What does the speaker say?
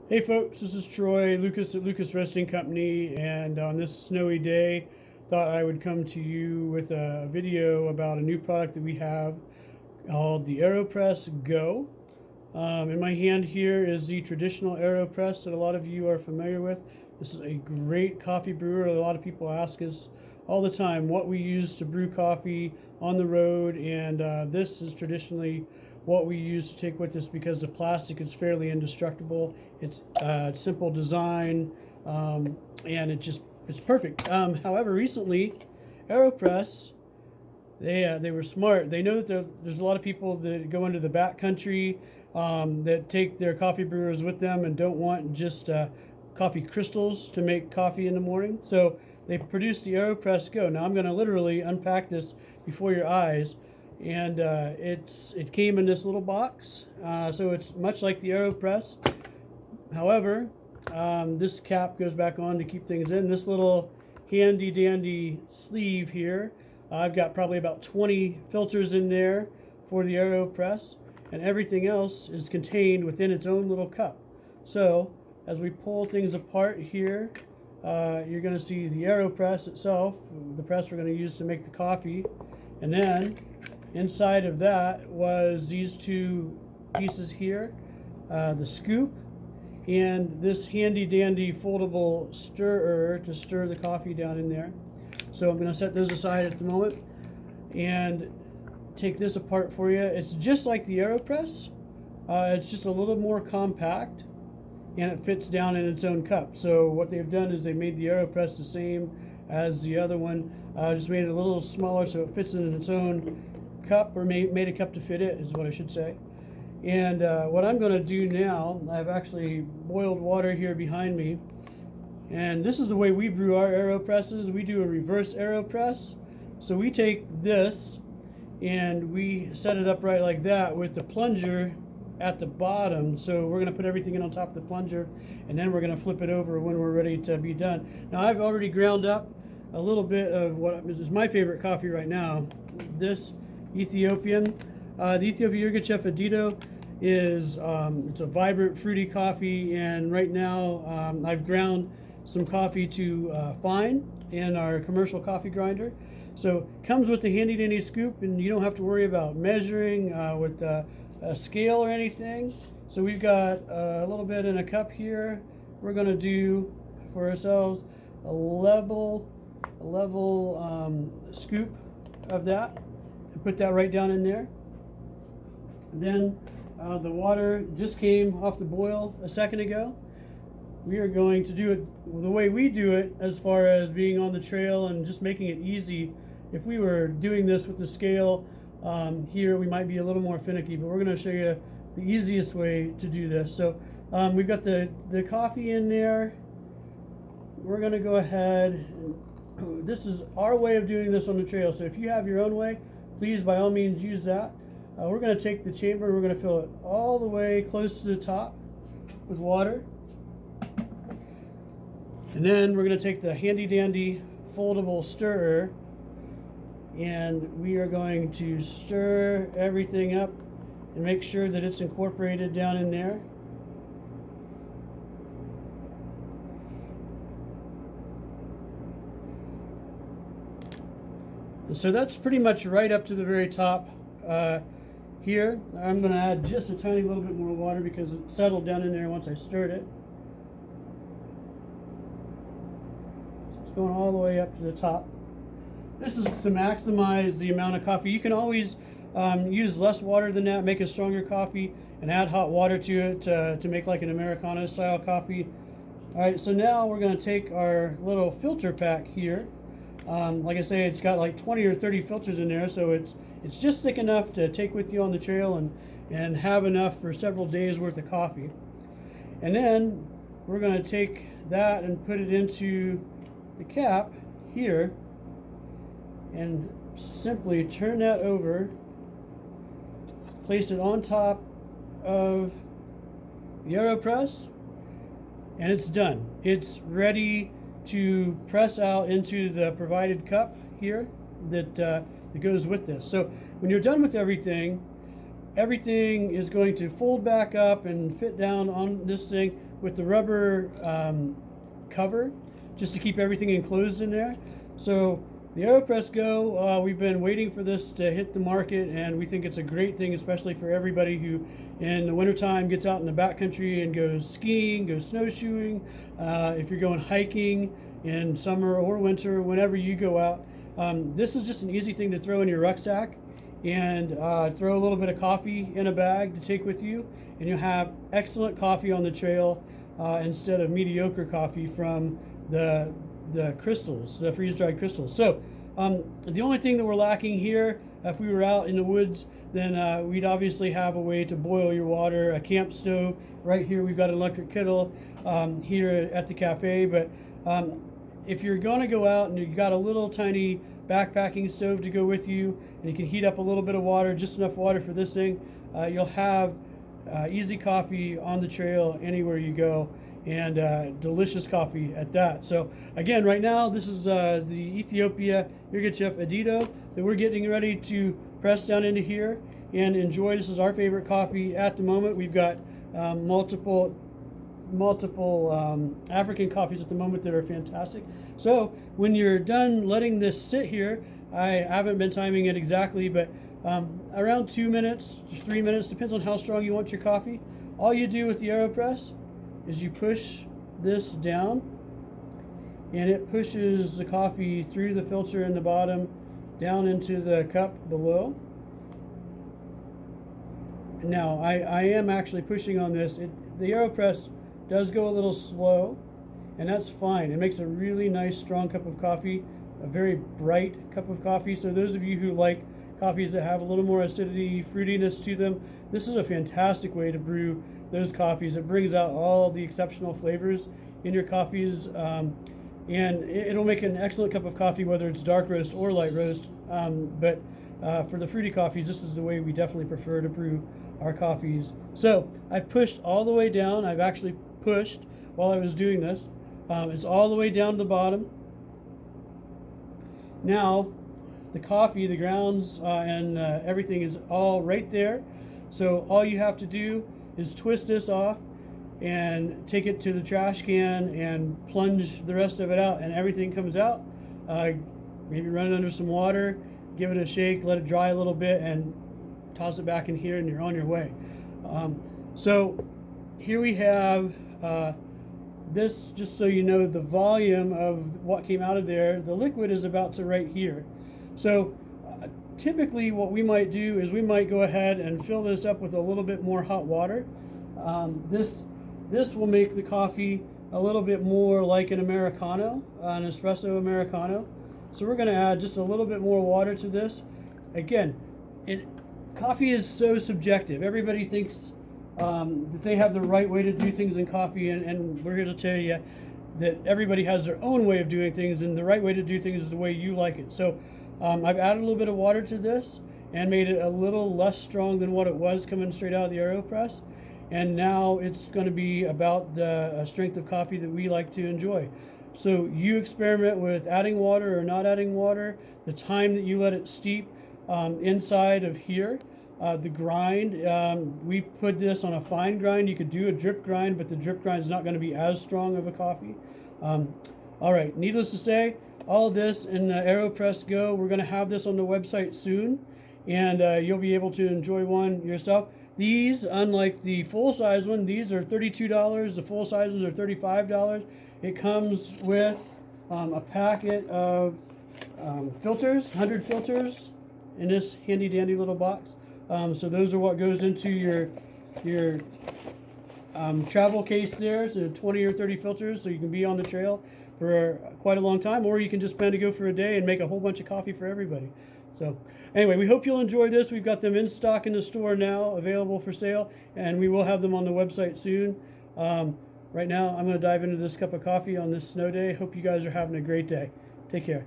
Hey folks, this is Troy Lucas at Lucas Roasting Company, and on this snowy day, thought I would come to you with a video about a new product that we have called the Aeropress Go. In my hand here is the traditional Aeropress that a lot of you are familiar with. This is a great coffee brewer. A lot of people ask us all the time what we use to brew coffee on the road, and this is traditionally what we use to take with us because the plastic is fairly indestructible. It's simple design, and it's perfect. However, recently, Aeropress, they were smart. They know that there's a lot of people that go into the backcountry that take their coffee brewers with them and don't want just coffee crystals to make coffee in the morning. So they produced the Aeropress Go. Now I'm going to literally unpack this before your eyes, and it came in this little box, so it's much like the Aeropress. However, this cap goes back on to keep things in. This little handy dandy sleeve here, I've got probably about 20 filters in there for the Aeropress, and everything else is contained within its own little cup. So as we pull things apart here, you're going to see the Aeropress itself, the press we're going to use to make the coffee, and then inside of that was these two pieces here, the scoop and this handy dandy foldable stirrer to stir the coffee down in there. So I'm going to set those aside at the moment and take this apart for you. It's just like the Aeropress. It's just a little more compact, and it fits down in its own cup. So what they've done is they made the Aeropress the same as the other one, just made it a little smaller so it fits in its own cup, or made a cup to fit it is what I should say. And what I'm going to do now, I've actually boiled water here behind me, and this is the way we brew our Aeropresses. We do a reverse Aeropress. So we take this and we set it up right like that with the plunger at the bottom. So we're going to put everything in on top of the plunger, and then we're going to flip it over when we're ready to be done. Now I've already ground up a little bit of what is my favorite coffee right now, this Ethiopian. The Ethiopian Yirgacheffe Adito is it's a vibrant fruity coffee, and right now I've ground some coffee to fine in our commercial coffee grinder. So it comes with the handy dandy scoop, and you don't have to worry about measuring with a scale or anything. So we've got a little bit in a cup here. We're going to do for ourselves a level scoop of that, and put that right down in there. And then the water just came off the boil a second ago. We are going to do it the way we do it, as far as being on the trail and just making it easy. If we were doing this with the scale here, we might be a little more finicky, but we're going to show you the easiest way to do this. So we've got the coffee in there. We're going to go ahead. This is our way of doing this on the trail. So if you have your own way, please by all means use that. We're going to take the chamber, we're going to fill it all the way close to the top with water. And then we're going to take the handy dandy foldable stirrer, and we are going to stir everything up and make sure that it's incorporated down in there. And so that's pretty much right up to the very top. Here, I'm going to add just a tiny little bit more water because it settled down in there once I stirred it. So it's going all the way up to the top. This is to maximize the amount of coffee. You can always use less water than that, make a stronger coffee, and add hot water to it to make like an Americano style coffee. All right, so now we're going to take our little filter pack here. Like I say, it's got like 20 or 30 filters in there, so it's just thick enough to take with you on the trail and have enough for several days worth of coffee. And then we're going to take that and put it into the cap here and simply turn that over, place it on top of the Aeropress, and it's done. It's ready to press out into the provided cup here that goes with this. So when you're done with everything is going to fold back up and fit down on this thing with the rubber cover, just to keep everything enclosed in there. So the Aeropress Go, we've been waiting for this to hit the market, and we think it's a great thing, especially for everybody who in the wintertime gets out in the backcountry and goes skiing, goes snowshoeing. If you're going hiking in summer or winter, whenever you go out, this is just an easy thing to throw in your rucksack, and throw a little bit of coffee in a bag to take with you, and you'll have excellent coffee on the trail instead of mediocre coffee from the crystals, the freeze-dried crystals. So the only thing that we're lacking here, if we were out in the woods, then we'd obviously have a way to boil your water, a camp stove. Right here we've got an electric kettle here at the cafe, but if you're going to go out and you've got a little tiny backpacking stove to go with you, and you can heat up a little bit of water, just enough water for this thing, you'll have easy coffee on the trail anywhere you go, and delicious coffee at that. So again, right now this is the Ethiopia Yirgacheffe Adito that we're getting ready to press down into here and enjoy. This is our favorite coffee at the moment. We've got multiple African coffees at the moment that are fantastic. So when you're done letting this sit here, I haven't been timing it exactly, but around 2 minutes, 3 minutes, depends on how strong you want your coffee. All you do with the Aeropress is you push this down, and it pushes the coffee through the filter in the bottom down into the cup below. Now I am actually pushing on this. The Aeropress does go a little slow, and that's fine. It makes a really nice strong cup of coffee, a very bright cup of coffee. So those of you who like coffees that have a little more acidity, fruitiness to them, this is a fantastic way to brew those coffees. It brings out all the exceptional flavors in your coffees, and it'll make an excellent cup of coffee whether it's dark roast or light roast. But for the fruity coffees, this is the way we definitely prefer to brew our coffees. So I've pushed all the way down. I've actually pushed while I was doing this. It's all the way down to the bottom. Now the coffee, the grounds, and everything is all right there. So all you have to do is twist this off and take it to the trash can and plunge the rest of it out, and everything comes out. Maybe run it under some water, give it a shake, let it dry a little bit, and toss it back in here, and you're on your way. So here we have this, just so you know the volume of what came out of there. The liquid is about to right here. So typically what we might do is we might go ahead and fill this up with a little bit more hot water. This will make the coffee a little bit more like an Americano, an espresso Americano. So we're going to add just a little bit more water to this. Again, coffee is so subjective. Everybody thinks that they have the right way to do things in coffee, and we're here to tell you that everybody has their own way of doing things, and the right way to do things is the way you like it. So I've added a little bit of water to this and made it a little less strong than what it was coming straight out of the Aeropress. And now it's going to be about the strength of coffee that we like to enjoy. So you experiment with adding water or not adding water, the time that you let it steep inside of here. The grind, we put this on a fine grind. You could do a drip grind, but the drip grind is not going to be as strong of a coffee. All right, needless to say, all this in the Aeropress Go. We're going to have this on the website soon, and you'll be able to enjoy one yourself. These, unlike the full-size one, these are $32. The full-size ones are $35. It comes with a packet of filters, 100 filters in this handy-dandy little box. So those are what goes into your travel case there. So 20 or 30 filters, so you can be on the trail for quite a long time, or you can just plan to go for a day and make a whole bunch of coffee for everybody. So anyway, we hope you'll enjoy this. We've got them in stock in the store now, available for sale, and we will have them on the website soon. Right now, I'm going to dive into this cup of coffee on this snow day. Hope you guys are having a great day. Take care.